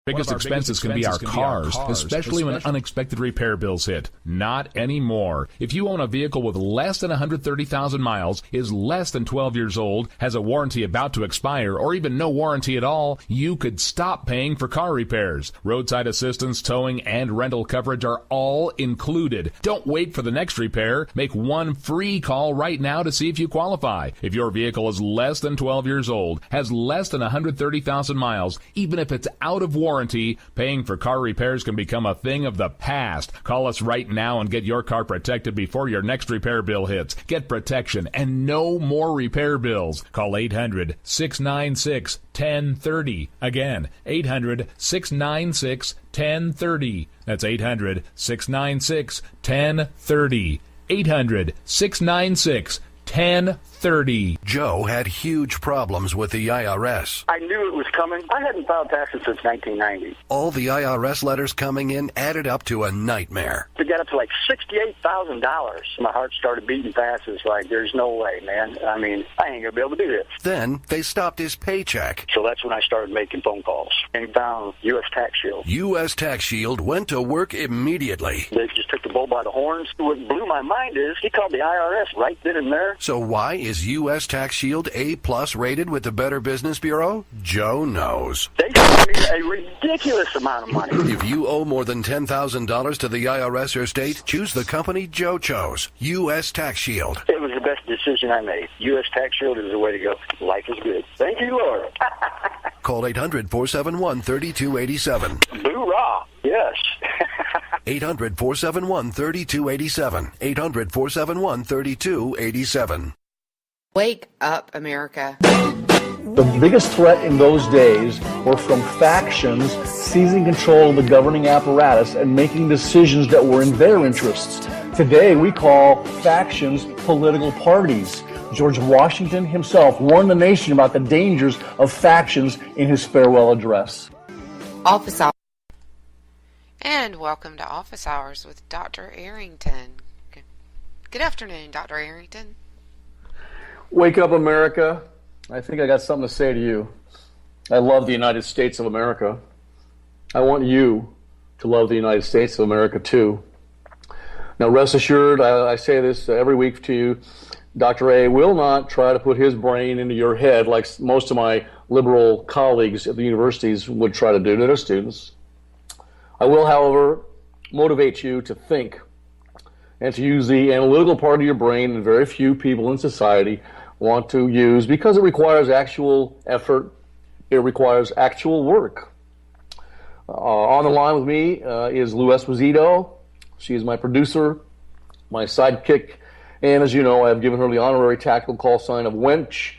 Biggest expenses can be our cars, especially when unexpected repair bills hit. Not anymore. If you own a vehicle with less than 130,000 miles, is less than 12 years old, has a warranty about to expire, or even no warranty at all, you could stop paying for car repairs. Roadside assistance, towing, and rental coverage are all included. Don't wait for the next repair. Make one free call right now to see if you qualify. If your vehicle is less than 12 years old, has less than 130,000 miles, even if it's out of warranty, paying for car repairs can become a thing of the past. Call us right now and get your car protected before your next repair bill hits. Get protection and no more repair bills. Call 800-696-1030. Again, 800-696-1030. That's 800-696-1030. 800-696-1030. Joe had huge problems with the IRS. I knew it was coming. I hadn't filed taxes since 1990. All the IRS letters coming in added up to a nightmare. It got up to like $68,000. My heart started beating fast. It's like, there's no way, man. I mean, I ain't going to be able to do this. Then they stopped his paycheck. So that's when I started making phone calls and found U.S. Tax Shield. U.S. Tax Shield went to work immediately. They just took the bull by the horns. What blew my mind is he called the IRS right then and there. So why is U.S. Tax Shield A+ rated with the Better Business Bureau? Joe knows. They gave me a ridiculous amount of money. If you owe more than $10,000 to the IRS or state, choose the company Joe chose, U.S. Tax Shield. It was the best decision I made. U.S. Tax Shield is the way to go. Life is good. Thank you, Lord. Call 800-471-3287. Hoorah! Yes. 800-471-3287. 800-471-3287. Wake up, America. The biggest threat in those days were from factions seizing control of the governing apparatus and making decisions that were in their interests. Today, we call factions political parties. George Washington himself warned the nation about the dangers of factions in his farewell address. Office Hours. And welcome to Office Hours with Dr. Arrington. Good afternoon, Dr. Arrington. Wake up, America. I think I got something to say to you. I love the United States of America. I want you to love the United States of America, too. Now, rest assured, I say this every week to you, Dr. A will not try to put his brain into your head like most of my liberal colleagues at the universities would try to do to their students. I will, however, motivate you to think and to use the analytical part of your brain that very few people in society want to use because it requires actual effort, it requires actual work. On the line with me is Lou Esposito. She is my producer, my sidekick, and as you know, I have given her the honorary tactical call sign of Wench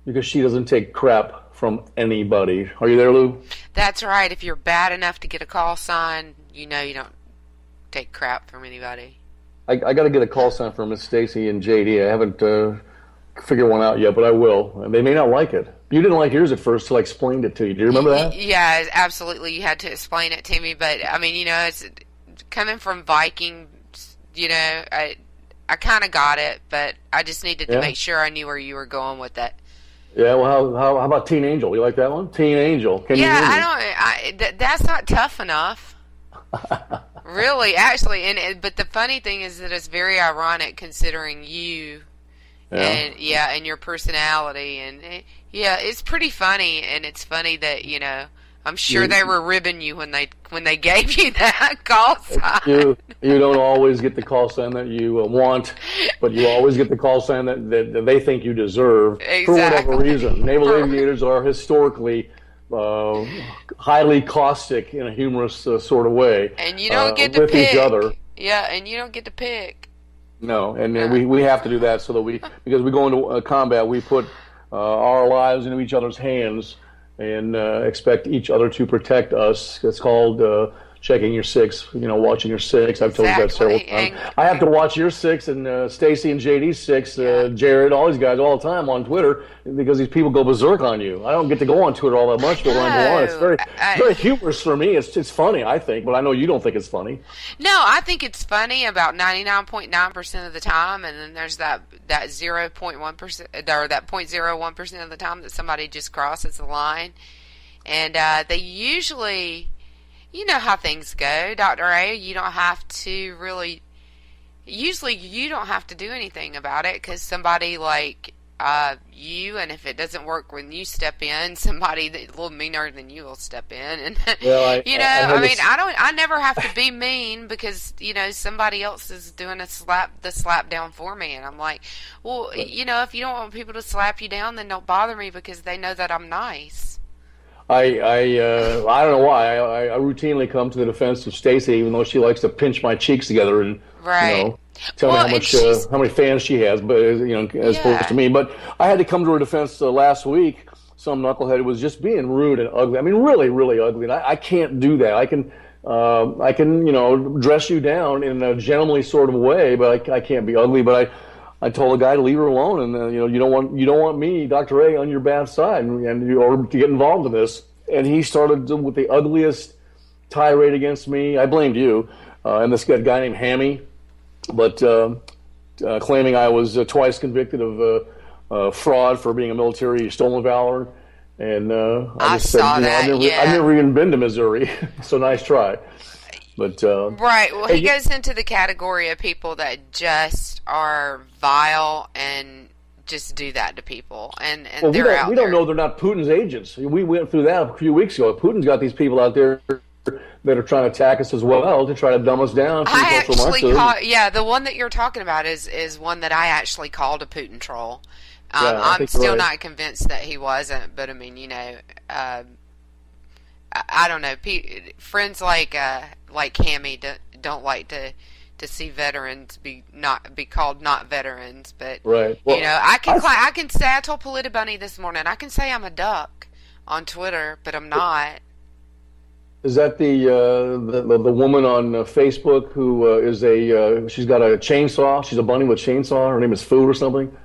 because she doesn't take crap from anybody. Are you there, Lou? That's right. If you're bad enough to get a call sign, you know you don't take crap from anybody. I got to get a call sign from Miss Stacy and JD. I haven't figured one out yet, but I will. And they may not like it. You didn't like yours at first till I explained it to you. Do you remember that? Yeah, absolutely. You had to explain it to me. But, I mean, you know, it's coming from Vikings, you know, I kind of got it, but I just needed to make sure I knew where you were going with it. Yeah, well, how about Teen Angel? You like that one? Teen Angel. Can you hear me? That's not tough enough. Really, actually, but the funny thing is that it's very ironic considering you, and your personality, and it's pretty funny, and it's funny that I'm sure they were ribbing you when they gave you that call sign. You don't always get the call sign that you want, but you always get the call sign that they think you deserve for whatever reason. Naval aviators are historically highly caustic in a humorous sort of way, and you don't get to pick each other. Yeah, and you don't get to pick. No, and we have to do that so that because we go into combat, we put our lives into each other's hands and expect each other to protect us. It's called checking your six, watching your six. I've told you that several times. I have to watch your six and Stacy and JD's six, Jared, all these guys all the time on Twitter because these people go berserk on you. I don't get to go on Twitter all that much, but when I go on, it's very humorous for me. It's funny, I think, but I know you don't think it's funny. No, I think it's funny about 99.9% of the time, and then there's that 0.1% or that 0.01% of the time that somebody just crosses the line. And they usually, you know how things go, Dr. A. You don't have to really, usually you don't have to do anything about it because somebody like you, and if it doesn't work when you step in, somebody that's a little meaner than you will step in. And well, I never have to be mean because somebody else is doing the slap down for me, and I'm like, well, if you don't want people to slap you down, then don't bother me because they know that I'm nice. I don't know why I routinely come to the defense of Stacey, even though she likes to pinch my cheeks together and tell me how many fans she has, but as opposed to me. But I had to come to her defense last week. Some knucklehead was just being rude and ugly. I mean, really, really ugly. And I can't do that. I can dress you down in a gentlemanly sort of way, but I can't be ugly. But I told the guy to leave her alone, and you don't want me, Dr. A, on your bad side, or to get involved in this. And he started with the ugliest tirade against me. I blamed you, and this guy named Hammy, but claiming I was twice convicted of fraud for being a military stolen valor. And I just said, I've never even been to Missouri, so nice try. But right. Well, he goes into the category of people that just are vile and just do that to people, and we don't know they're not Putin's agents. We went through that a few weeks ago. Putin's got these people out there that are trying to attack us as well to try to dumb us down. The one that you're talking about is one that I actually called a Putin troll. I'm still not convinced that he wasn't, but I mean, I don't know. Friends like Hammy don't like to see veterans be called not veterans, but right. Well, I can say I told Polita Bunny this morning. I can say I'm a duck on Twitter, but I'm not. Is that the woman on Facebook who she's got a chainsaw? She's a bunny with a chainsaw. Her name is Foo or something.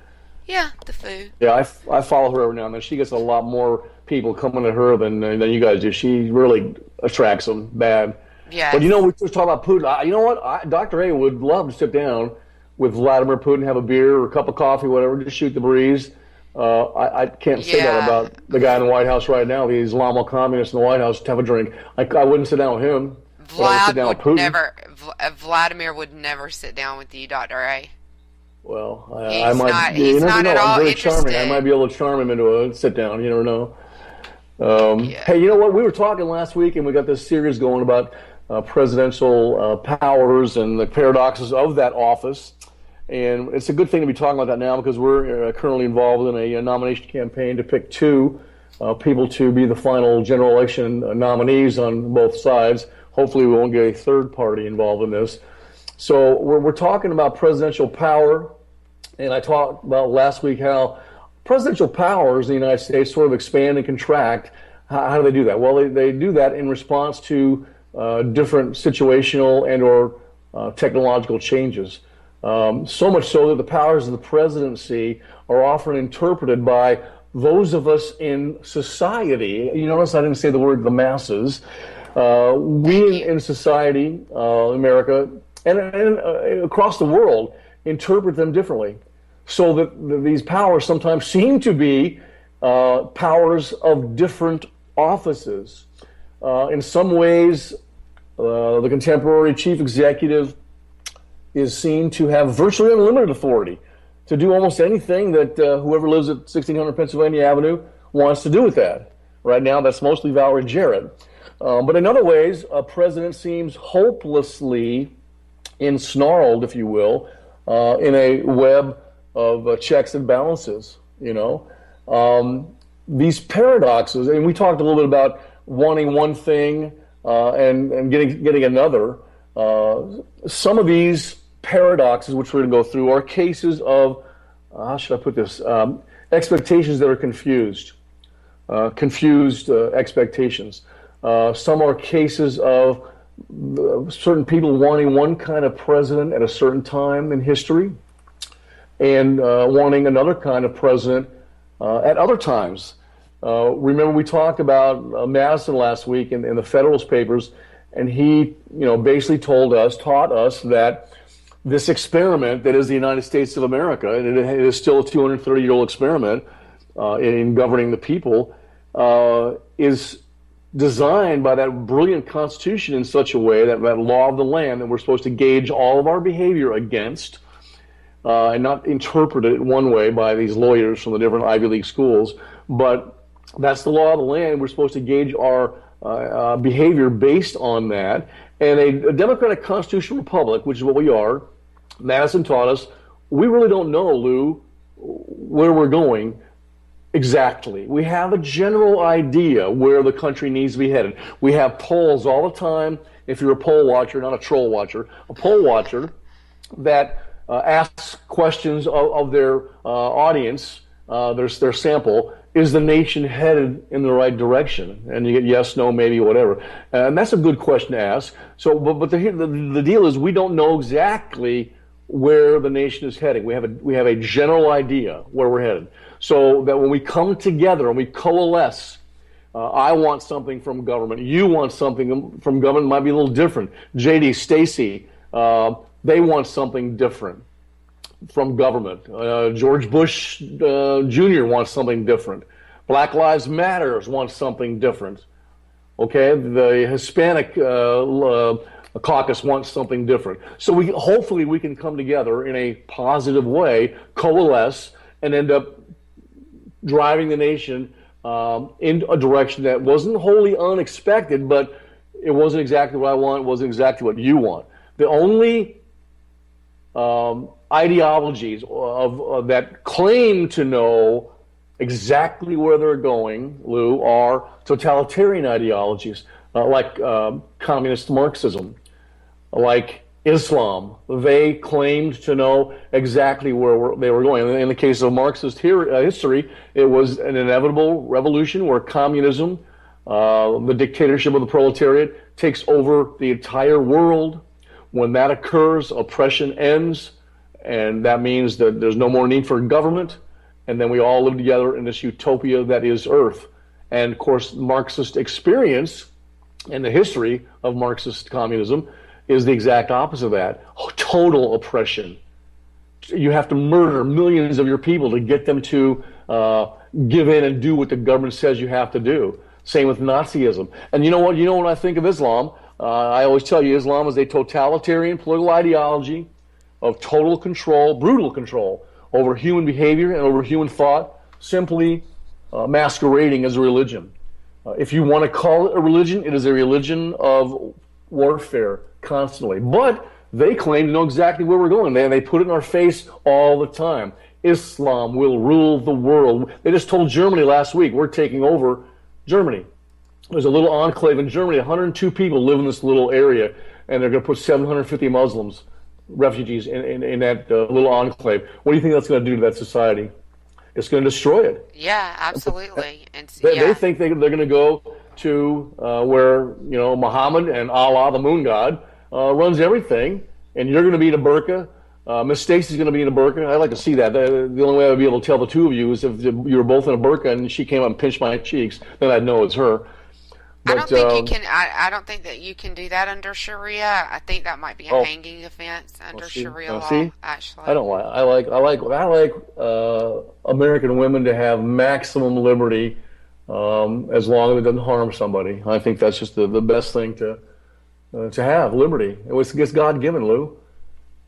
Yeah, the Foo. Yeah, I follow her every now and then. She gets a lot more people coming at her than you guys do. She really attracts them bad. Yeah. But we were talking about Putin. You know what? Dr. A would love to sit down with Vladimir Putin, have a beer or a cup of coffee, whatever, just shoot the breeze. I can't say that about the guy in the White House right now. The Islamo communist in the White House to have a drink. I wouldn't sit down with him. Vladimir would never sit down with you, Dr. A. Well, he's not at all interested. Charming. I might be able to charm him into a sit down. You never know. Hey, you know what? We were talking last week, and we got this series going about presidential powers and the paradoxes of that office. And it's a good thing to be talking about that now because we're currently involved in a nomination campaign to pick two people to be the final general election nominees on both sides. Hopefully we won't get a third party involved in this. So we're talking about presidential power, and I talked about last week how presidential powers in the United States sort of expand and contract. How do they do that? Well, they do that in response to different situational and or technological changes. So much so that the powers of the presidency are often interpreted by those of us in society. You notice I didn't say the word the masses. We in society, America, and across the world, interpret them differently. So that these powers sometimes seem to be powers of different offices. In some ways, the contemporary chief executive is seen to have virtually unlimited authority to do almost anything that whoever lives at 1600 Pennsylvania Avenue wants to do with that. Right now, that's mostly Valerie Jarrett. But in other ways, a president seems hopelessly ensnarled, if you will, in a web of checks and balances. These paradoxes, and we talked a little bit about wanting one thing and getting another. Some of these paradoxes, which we're going to go through, are cases of, how should I put this, expectations that are confused expectations. Some are cases of certain people wanting one kind of president at a certain time in history and wanting another kind of president at other times. Remember we talked about Madison last week in the Federalist Papers, and he basically taught us that this experiment that is the United States of America, and it is still a 230-year-old experiment in governing the people, is designed by that brilliant Constitution in such a way that law of the land that we're supposed to gauge all of our behavior against, and not interpret it one way by these lawyers from the different Ivy League schools, but that's the law of the land. We're supposed to gauge our behavior based on that. And a democratic constitutional republic, which is what we are, Madison taught us, we really don't know, Lou, where we're going exactly. We have a general idea where the country needs to be headed. We have polls all the time. If you're a poll watcher, not a troll watcher, a poll watcher that asks questions of their audience, their sample, is the nation headed in the right direction? And you get yes, no, maybe, whatever. And that's a good question to ask. So, but the deal is we don't know exactly where the nation is heading. We have a general idea where we're headed. So that when we come together and we coalesce, I want something from government. You want something from government. It might be a little different. JD, Stacy, they want something different from government. George Bush Jr. wants something different. Black Lives Matter wants something different. Okay, the Hispanic caucus wants something different. So hopefully we can come together in a positive way, coalesce, and end up driving the nation in a direction that wasn't wholly unexpected, but it wasn't exactly what I want, it wasn't exactly what you want. The only ideologies that claim to know exactly where they're going, Lou, are totalitarian ideologies like communist Marxism, like Islam. They claimed to know exactly where they were going. In the case of Marxist history, it was an inevitable revolution where communism, the dictatorship of the proletariat, takes over the entire world. When that occurs, oppression ends, and that means that there's no more need for government, and then we all live together in this utopia that is Earth. And of course, Marxist experience and the history of Marxist communism is the exact opposite of that. Total oppression. You have to murder millions of your people to get them to give in and do what the government says you have to do. Same with Nazism. And you know what? When I think of Islam, I always tell you Islam is a totalitarian political ideology of total control, brutal control over human behavior and over human thought, simply masquerading as a religion. If you want to call it a religion, it is a religion of warfare constantly. But they claim to know exactly where we're going. They put it in our face all the time. Islam will rule the world. They just told Germany last week, we're taking over Germany. There's a little enclave in Germany. 102 people live in this little area, and they're going to put 750 Muslims, refugees, in that little enclave. What do you think that's going to do to that society? It's going to destroy it. Yeah, absolutely. And they think they're going to go to where Muhammad and Allah, the moon god, runs everything, and you're going to be in a burqa. Miss Stacy's going to be in a burqa. I'd like to see that. The only way I would be able to tell the two of you is if you were both in a burqa and she came up and pinched my cheeks, then I'd know it's her. But, I don't think you can. I don't think that you can do that under Sharia. I think that might be a hanging offense under Sharia law. Actually, I don't like. I like American women to have maximum liberty, as long as it doesn't harm somebody. I think that's just the best thing to have, liberty. It's God given, Lou.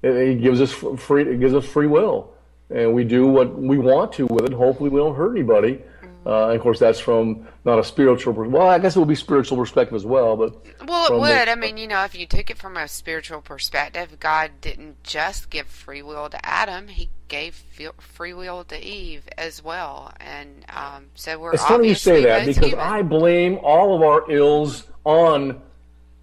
It gives us free. It gives us free will, and we do what we want to with it. Hopefully, we don't hurt anybody. And of course, that's from not a spiritual. Well, I guess it would be spiritual perspective as well, but it would. I mean, if you took it from a spiritual perspective, God didn't just give free will to Adam; He gave free will to Eve as well. And so we're. It's funny you say that because I blame all of our ills on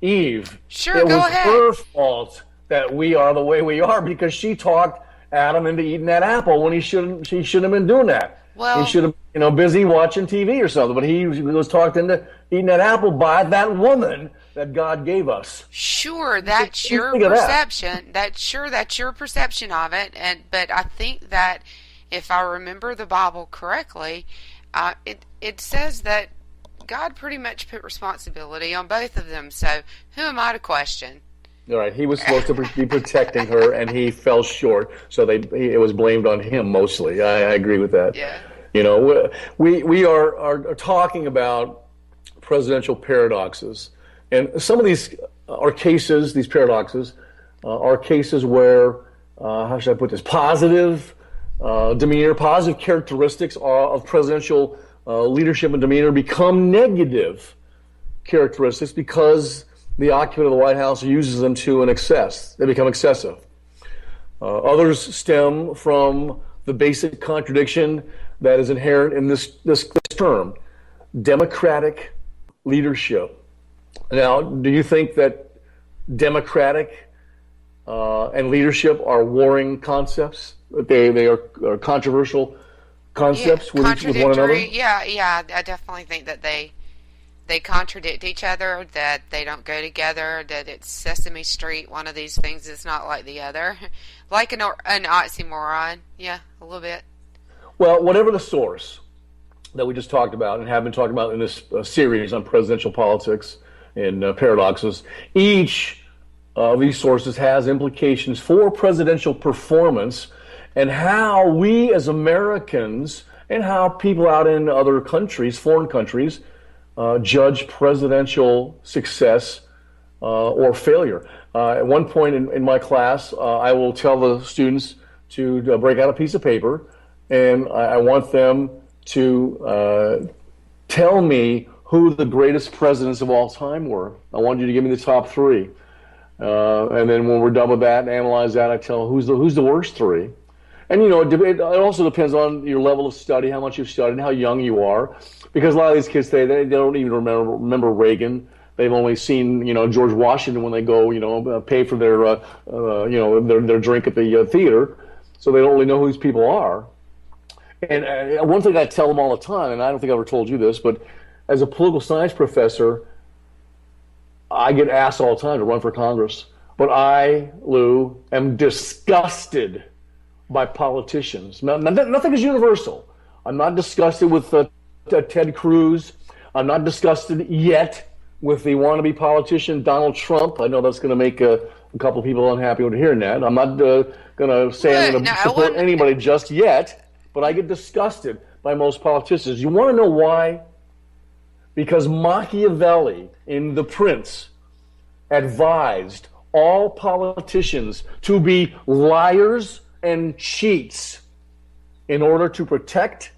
Eve. Sure, it go was ahead. her fault that we are the way we are because she talked Adam into eating that apple when he shouldn't have been doing that. Well, he should have, busy watching TV or something. But he was talked into eating that apple by that woman that God gave us. Sure, that's your perception. That's your perception of it. But I think that if I remember the Bible correctly, it says that God pretty much put responsibility on both of them. So who am I to question? All right, he was supposed to be protecting her, and he fell short, so it was blamed on him mostly. I agree with that. Yeah. We are talking about presidential paradoxes. And some of these are cases, these paradoxes, are cases where, how should I put this, positive demeanor, positive characteristics of presidential leadership and demeanor become negative characteristics because the occupant of the White House uses them to an excess. They become excessive. Others stem from the basic contradiction that is inherent in this term, democratic leadership. Now, do you think that democratic and leadership are warring concepts? They are controversial concepts with one another? Yeah, I definitely think that they contradict each other, that they don't go together, that it's Sesame Street, one of these things is not like the other. Like an oxymoron, yeah, a little bit. Well, whatever the source that we just talked about and have been talking about in this series on presidential politics and paradoxes, each of these sources has implications for presidential performance and how we as Americans and how people out in other countries, foreign countries, judge presidential success or failure. At one point in my class, I will tell the students to break out a piece of paper, and I want them to tell me who the greatest presidents of all time were. I want you to give me the top three. And then when we're done with that and analyze that, I tell them who's the worst three. And, you know, it also depends on your level of study, how much you've studied, how young you are. Because a lot of these kids, they don't even remember Reagan. They've only seen, you know, George Washington when they go, you know, pay for their, you know, their drink at the theater. So they don't really know who these people are. And one thing I tell them all the time, and I don't think I ever told you this, but as a political science professor, I get asked all the time to run for Congress. But I, Lou, am disgusted by politicians. Nothing is universal. I'm not disgusted with Ted Cruz. I'm not disgusted yet with the wannabe politician Donald Trump. I know that's going to make a couple of people unhappy with hearing that. I'm not going to say I'm going to support anybody just yet, but I get disgusted by most politicians. You want to know why? Because Machiavelli in The Prince advised all politicians to be liars and cheats in order to protect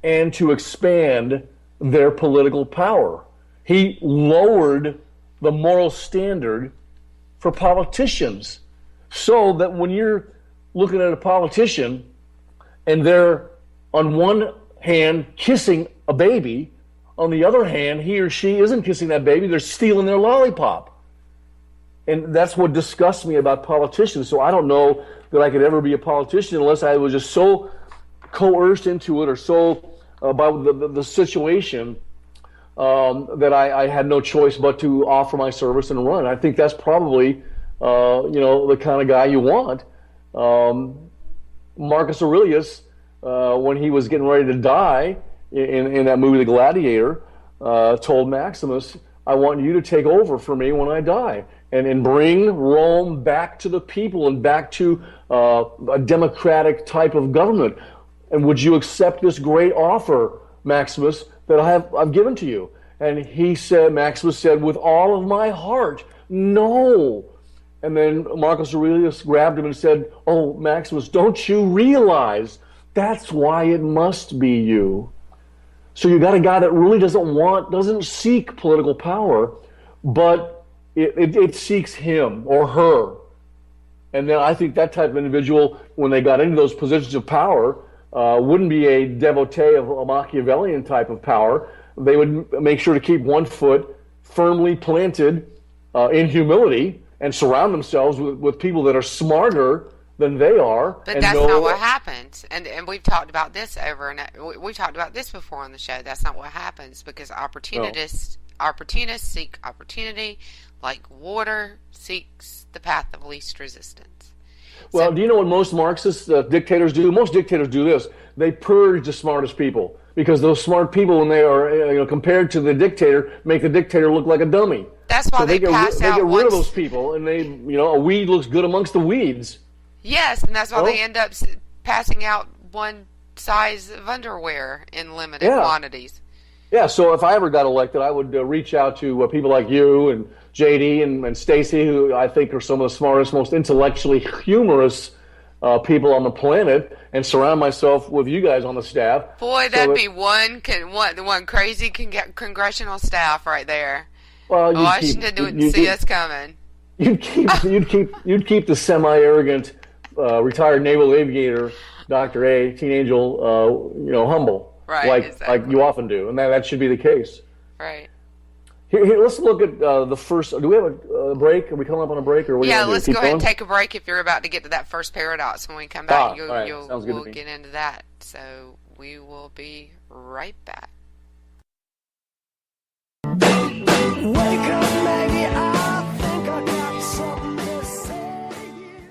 and to expand their political power. He lowered the moral standard for politicians so that when you're looking at a politician and they're on one hand kissing a baby, on the other hand, he or she isn't kissing that baby, they're stealing their lollipop. And that's what disgusts me about politicians. So I don't know that I could ever be a politician unless I was just so coerced into it or so about the situation that I had no choice but to offer my service and run. I think that's probably, you know, the kind of guy you want. Marcus Aurelius, when he was getting ready to die in that movie, The Gladiator, told Maximus, I want you to take over for me when I die and bring Rome back to the people and back to a democratic type of government. And would you accept this great offer, Maximus, that I've given to you? And he said, Maximus said, with all of my heart, no. And then Marcus Aurelius grabbed him and said, oh, Maximus, don't you realize that's why it must be you? So you got a guy that really doesn't seek political power, but it seeks him or her. And then I think that type of individual, when they got into those positions of power, wouldn't be a devotee of a Machiavellian type of power. They would make sure to keep one foot firmly planted in humility and surround themselves with people that are smarter than they are. But that's not what happens. And we've talked about this we've talked about this before on the show. That's not what happens because opportunists seek opportunity like water seeks the path of least resistance. Well, do you know what most Marxist dictators do? Most dictators do this. They purge the smartest people because those smart people, when they are compared to the dictator, make the dictator look like a dummy. That's why they get rid of those people, and a weed looks good amongst the weeds. Yes, and that's why they end up passing out one size of underwear in limited quantities. Yeah, so if I ever got elected, I would reach out to people like you and JD and Stacy, who I think are some of the smartest, most intellectually humorous people on the planet, and surround myself with you guys on the staff. Boy, that'd be one crazy congressional staff right there. Well, Washington didn't see us coming. You'd keep the semi-arrogant retired naval aviator, Dr. A, Teen Angel, humble. Right, like you often do, and that should be the case. Right. Here, let's look at the first. Do we have a break? Are we coming up on a break, or what? Yeah, let's go ahead and take a break. If you're about to get to that first paradox, when we come back, we'll get into that. So we will be right back. Wake up, Maggie, I think I got something to say to you.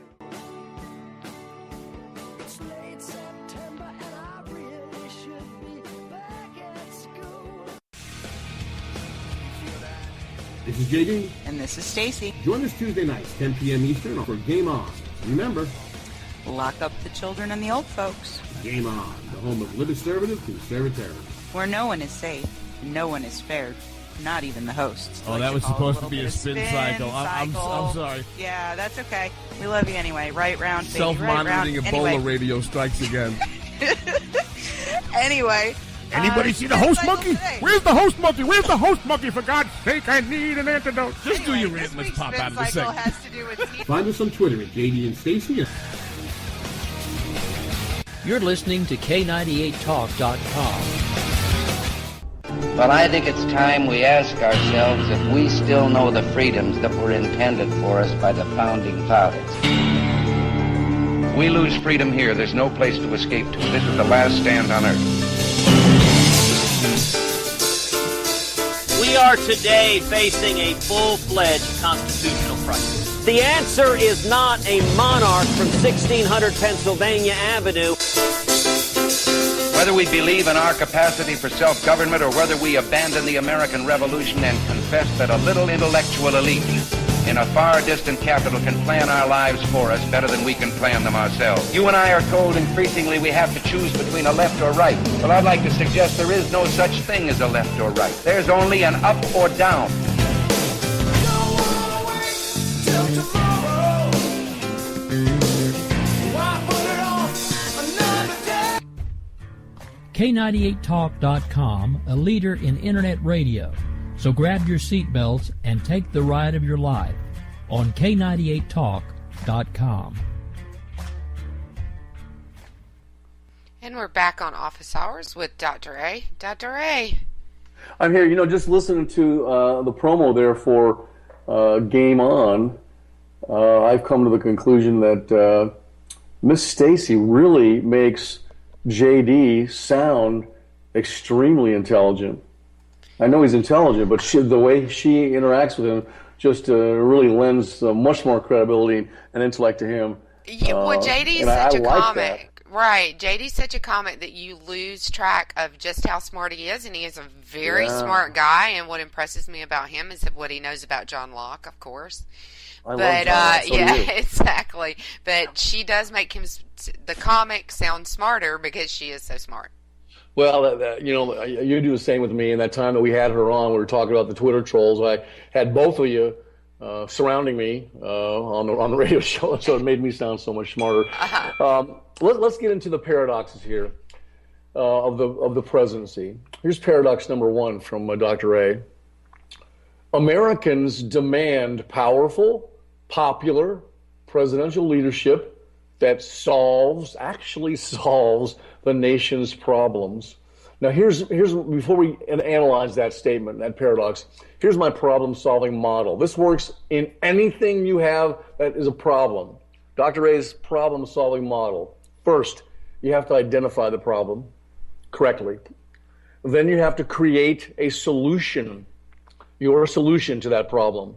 It's late September and I really should be back at school. This is JD. And this is Stacy. Join us Tuesday nights, 10 p.m. Eastern, for Game On. Remember, lock up the children and the old folks. Game On, the home of liberty conservatism. Where no one is safe, no one is spared. Not even the hosts. Oh, that was supposed to be a spin cycle. I'm sorry. Yeah, that's okay. We love you anyway. Right round, baby. Self-monitoring Ebola radio strikes again. Anyway. Anybody see the host monkey? Where's the host monkey? Where's the host monkey? For God's sake, I need an antidote. Just do your rant. Let's pop out of the segment. Find us on Twitter at JD and Stacy. You're listening to K98Talk.com. Well, I think it's time we ask ourselves if we still know the freedoms that were intended for us by the founding fathers. We lose freedom here. There's no place to escape to. This is the last stand on earth. We are today facing a full-fledged constitutional crisis. The answer is not a monarch from 1600 Pennsylvania Avenue. Whether we believe in our capacity for self-government or whether we abandon the American Revolution and confess that a little intellectual elite in a far distant capital can plan our lives for us better than we can plan them ourselves. You and I are told increasingly we have to choose between a left or right. Well, I'd like to suggest there is no such thing as a left or right. There's only an up or down. K98Talk.com, a leader in Internet radio. So grab your seatbelts and take the ride of your life on K98Talk.com. And we're back on Office Hours with Dr. A. Dr. A. I'm here, just listening to the promo there for Game On. I've come to the conclusion that Miss Stacy really makes JD sound extremely intelligent. I know he's intelligent, but the way she interacts with him just really lends much more credibility and intellect to him. Well, JD is such a comic. Right. JD's such a comic that you lose track of just how smart he is, and he is a very smart guy, and what impresses me about him is what he knows about John Locke, of course. I love John. Yeah, exactly. But she does make him, the comic, sound smarter because she is so smart. Well, you do the same with me. And that time that we had her on, we were talking about the Twitter trolls. I had both of you surrounding me on the radio show, so it made me sound so much smarter. Let's get into the paradoxes here of the presidency. Here's paradox number one from Dr. A. Americans demand powerful, popular presidential leadership that actually solves the nation's problems. Now, here's before we analyze that statement, that paradox, here's my problem-solving model. This works in anything you have that is a problem. Dr. A's problem-solving model. First, you have to identify the problem correctly. Then you have to create a solution, your solution to that problem.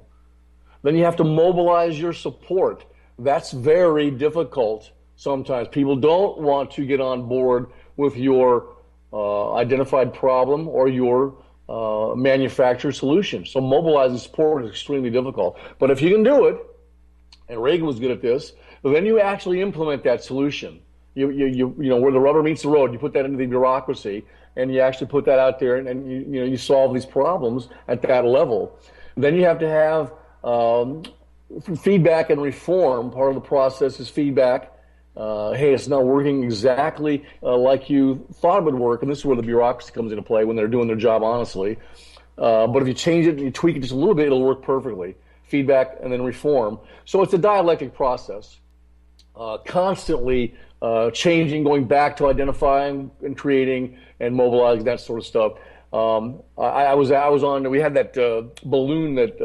Then you have to mobilize your support. That's very difficult sometimes. People don't want to get on board with your identified problem or your manufactured solution. So mobilizing support is extremely difficult. But if you can do it, and Reagan was good at this, then you actually implement that solution. You where the rubber meets the road, you put that into the bureaucracy, and you actually put that out there, and you solve these problems at that level. Then you have to have feedback and reform. Part of the process is feedback. Hey, it's not working exactly like you thought it would work, and this is where the bureaucracy comes into play when they're doing their job honestly. But if you change it and you tweak it just a little bit, it'll work perfectly. Feedback and then reform. So it's a dialectic process, constantly changing, going back to identifying and creating and mobilizing, that sort of stuff. I was on. We had that balloon that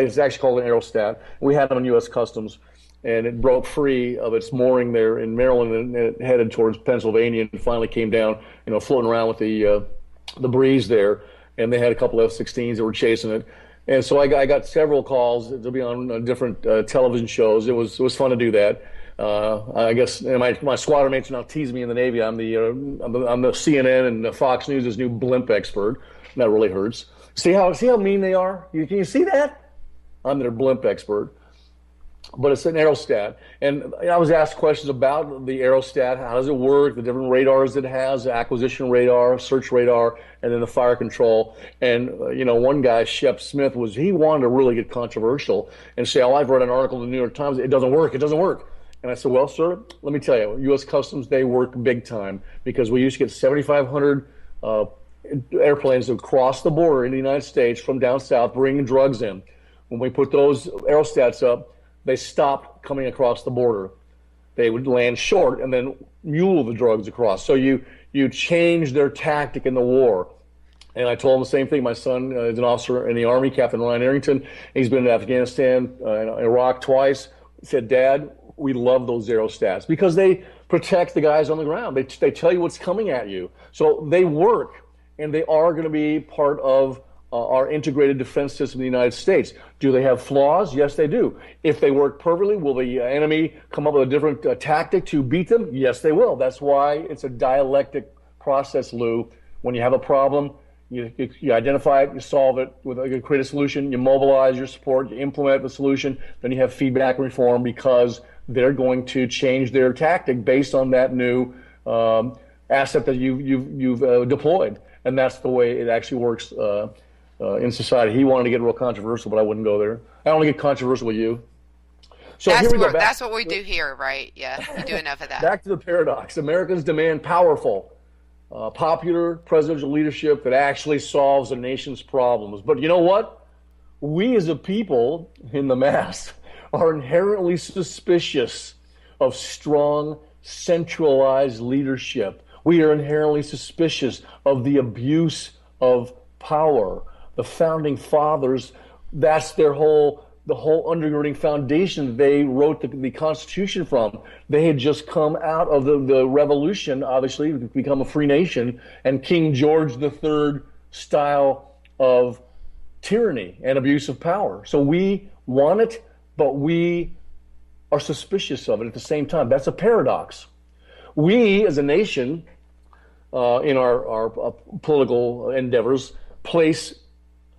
it's actually called an aerostat. We had it on U.S. Customs, and it broke free of its mooring there in Maryland, and it headed towards Pennsylvania, and finally came down, floating around with the breeze there. And they had a couple of F-16s that were chasing it. And so I got several calls to be on different television shows. It was fun to do that. I guess my squadron mates are now teasing me in the Navy. I'm the CNN and Fox News' new blimp expert. That really hurts. See how mean they are? Can you see that? I'm their blimp expert. But it's an aerostat. And I was asked questions about the aerostat. How does it work? The different radars it has, acquisition radar, search radar, and then the fire control. And, one guy, Shep Smith, he wanted to really get controversial and say, I've read an article in the New York Times. It doesn't work. And I said, well, sir, let me tell you, U.S. Customs, they work big time, because we used to get 7,500 airplanes that cross the border in the United States from down south bringing drugs in. When we put those aerostats up, they stopped coming across the border. They would land short and then mule the drugs across. So you change their tactic in the war. And I told him the same thing. My son is an officer in the Army, Captain Ryan Arrington. He's been to Afghanistan, Iraq twice. He said, Dad, we love those aerostats because they protect the guys on the ground. They tell you what's coming at you. So they work, and they are going to be part of our integrated defense system in the United States. Do they have flaws? Yes, they do. If they work perfectly, will the enemy come up with a different tactic to beat them? Yes, they will. That's why it's a dialectic process, Lou. When you have a problem, you identify it, you solve it, you create a solution, you mobilize your support, you implement the solution, then you have feedback and reform, because they're going to change their tactic based on that new asset that you've deployed. And that's the way it actually works in society. He wanted to get real controversial, but I wouldn't go there. I only get controversial with you. So that's what we do here, right? Yeah, you do enough of that. Back to the paradox. Americans demand powerful, popular presidential leadership that actually solves a nation's problems. But you know what? We as a people in the mass are inherently suspicious of strong, centralized leadership. We are inherently suspicious of the abuse of power. The founding fathers, that's the whole undergirding foundation they wrote the Constitution from. They had just come out of the revolution, obviously, to become a free nation, and King George III style of tyranny and abuse of power. So we want it, but we are suspicious of it at the same time. That's a paradox. We, as a nation, in our political endeavors, place,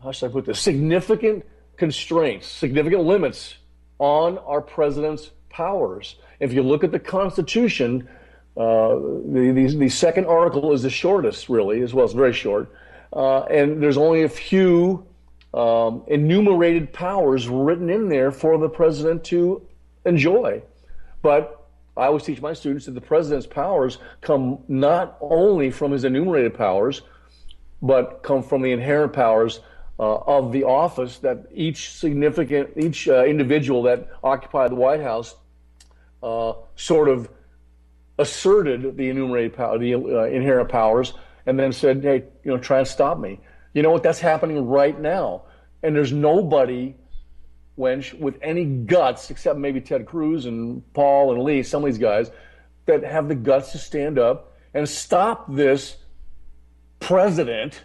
how should I put this, significant constraints, significant limits on our president's powers. If you look at the Constitution, the second article is the shortest, really, as well. It's very short. And there's only a few enumerated powers written in there for the president to enjoy. But I always teach my students that the president's powers come not only from his enumerated powers, but come from the inherent powers of the office that each individual that occupied the White House sort of asserted the enumerated power, the inherent powers, and then said, hey, try and stop me. You know what? That's happening right now. And there's nobody, Wench, with any guts, except maybe Ted Cruz and Paul and Lee, some of these guys, that have the guts to stand up and stop this president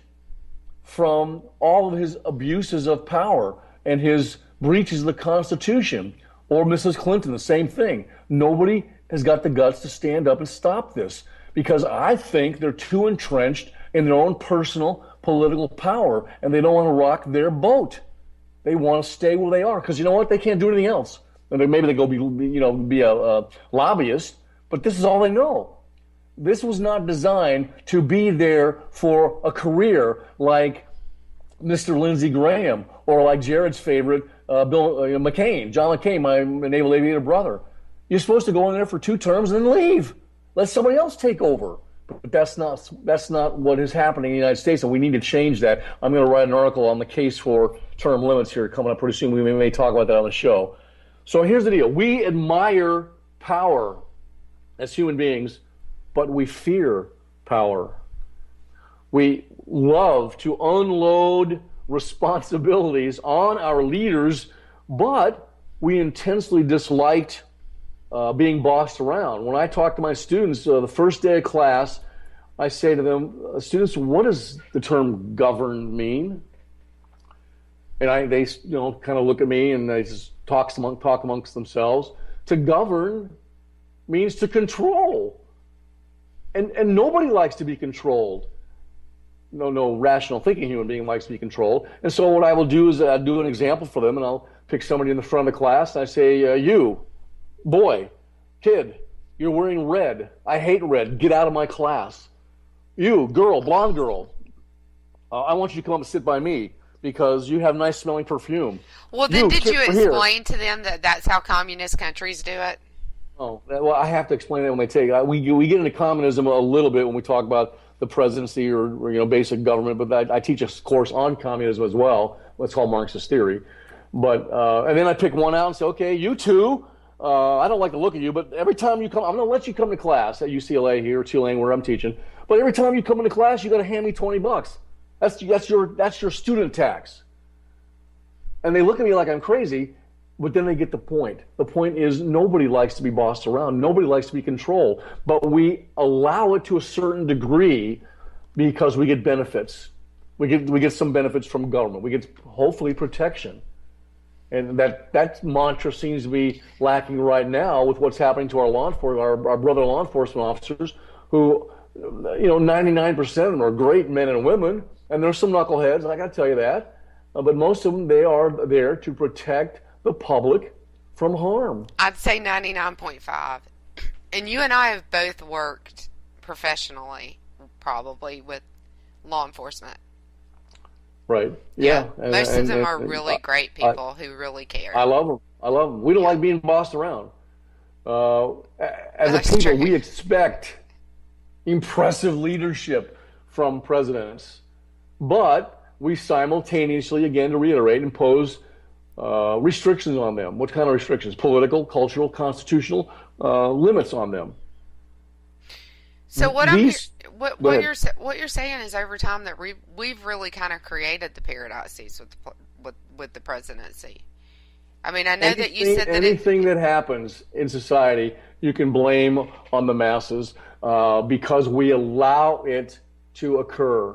from all of his abuses of power and his breaches of the Constitution. Or Mrs. Clinton, the same thing. Nobody has got the guts to stand up and stop this, because I think they're too entrenched in their own personal political power, and they don't want to rock their boat. They want to stay where they are, because you know what? They can't do anything else. And maybe they go be a lobbyist, but this is all they know. This was not designed to be there for a career like Mr. Lindsey Graham or like Jared's favorite, McCain, John McCain, my naval aviator brother. You're supposed to go in there for 2 terms and then leave. Let somebody else take over. But that's not what is happening in the United States, and we need to change that. I'm going to write an article on the case for term limits here coming up pretty soon. We may talk about that on the show. So here's the deal. We admire power as human beings, but we fear power. We love to unload responsibilities on our leaders, but we intensely disliked being bossed around. When I talk to my students the first day of class, I say to them, students, what does the term govern mean? And they kind of look at me and they just talk amongst themselves. To govern means to control. And nobody likes to be controlled. No rational thinking human being likes to be controlled. And so what I will do is do an example for them, and I'll pick somebody in the front of the class, and I say, you, boy, kid, you're wearing red. I hate red. Get out of my class. You, girl, blonde girl, I want you to come up and sit by me because you have nice smelling perfume. Well, then did you explain to them that that's how communist countries do it? Oh, well, I have to explain that when they take it. We get into communism a little bit when we talk about the presidency or basic government, but I teach a course on communism as well. It's called Marxist theory. But and then I pick one out and say, okay, you two, I don't like the look of you, but every time you come, I'm going to let you come to class at UCLA here, or Tulane, where I'm teaching. But every time you come into class, you got to hand me $20. That's your student tax. And they look at me like I'm crazy, but then they get the point. The point is nobody likes to be bossed around. Nobody likes to be controlled. But we allow it to a certain degree because we get benefits. We get some benefits from government. We get hopefully protection. And that mantra seems to be lacking right now with what's happening to our brother law enforcement officers who, 99% of them are great men and women, and there's some knuckleheads, I got to tell you that. But most of them, they are there to protect the public from harm. I'd say 99.5. And you and I have both worked professionally, probably, with law enforcement. Right. Yeah. Most of them are really great people who really care. I love them. We don't like being bossed around. As a people, we expect impressive leadership from presidents. But we simultaneously, again, to reiterate, impose restrictions on them. What kind of restrictions? Political, cultural, constitutional limits on them. So what you're saying is over time that we've really kind of created the paradoxes with the presidency. I mean, I know that you said that anything that happens in society you can blame on the masses because we allow it to occur.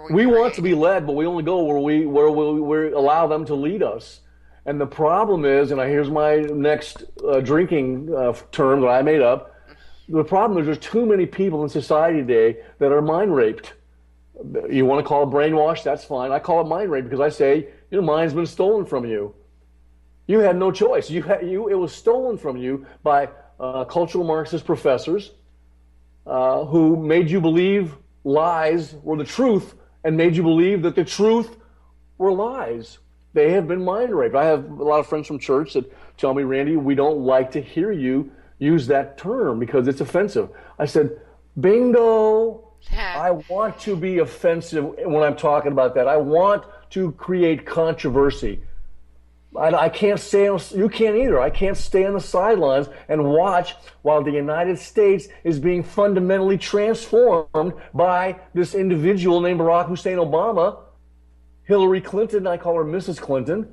We want to be led, but we only go where we allow them to lead us. And the problem is, and here's my next drinking term that I made up. The problem is there's too many people in society today that are mind raped. You want to call it brainwash? That's fine. I call it mind rape because I say your mind's been stolen from you. You had no choice. It was stolen from you by cultural Marxist professors who made you believe lies were the truth and made you believe that the truth were lies. They have been mind raped. I have a lot of friends from church that tell me, Randy, we don't like to hear you use that term because it's offensive. I said, bingo. I want to be offensive when I'm talking about that. I want to create controversy. I can't stay you can't either. I can't stay on the sidelines and watch while the United States is being fundamentally transformed by this individual named Barack Hussein Obama, Hillary Clinton, I call her Mrs. Clinton,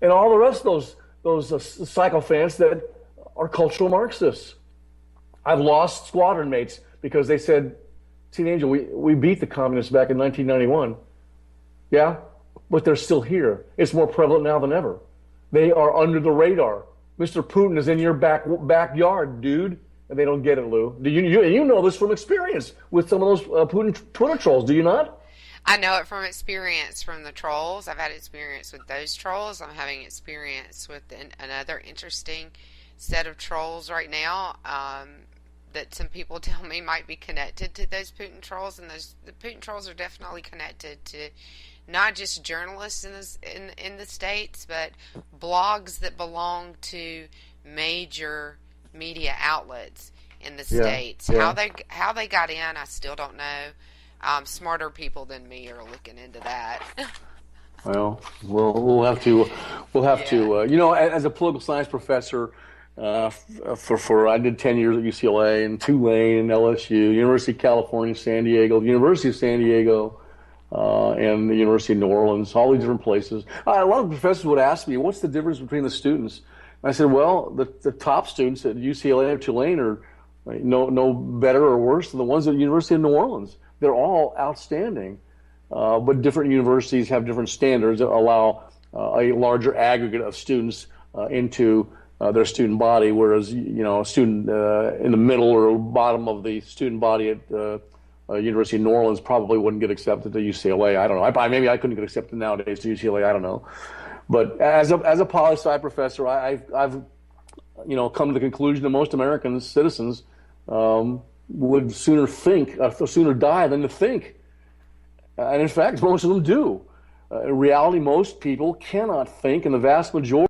and all the rest of those sycophants that are cultural Marxists. I've lost squadron mates because they said, Teen Angel, we beat the communists back in 1991. Yeah, but they're still here. It's more prevalent now than ever. They are under the radar. Mr. Putin is in your backyard, dude. And they don't get it, Lou. You know this from experience with some of those Putin Twitter trolls, do you not? I know it from experience from the trolls. I've had experience with those trolls. I'm having experience with another interesting set of trolls right now that some people tell me might be connected to those Putin trolls, and the Putin trolls are definitely connected to not just journalists in the States, but blogs that belong to major media outlets in the States. Yeah. How they got in, I still don't know. Smarter people than me are looking into that. Well, we'll have to. You know, as a political science professor, I did 10 years at UCLA and Tulane and LSU, University of California, San Diego, the University of San Diego, and the University of New Orleans, all these different places. A lot of professors would ask me, "What's the difference between the students?" And I said, "Well, the top students at UCLA or Tulane are no better or worse than the ones at the University of New Orleans. They're all outstanding." But different universities have different standards that allow a larger aggregate of students into their student body, whereas a student in the middle or bottom of the student body at University of New Orleans probably wouldn't get accepted to UCLA. I don't know. Maybe I couldn't get accepted nowadays to UCLA. I don't know. But as a poli-sci professor, I've come to the conclusion that most American citizens would sooner die than to think. And in fact, most of them do. In reality, most people cannot think, and the vast majority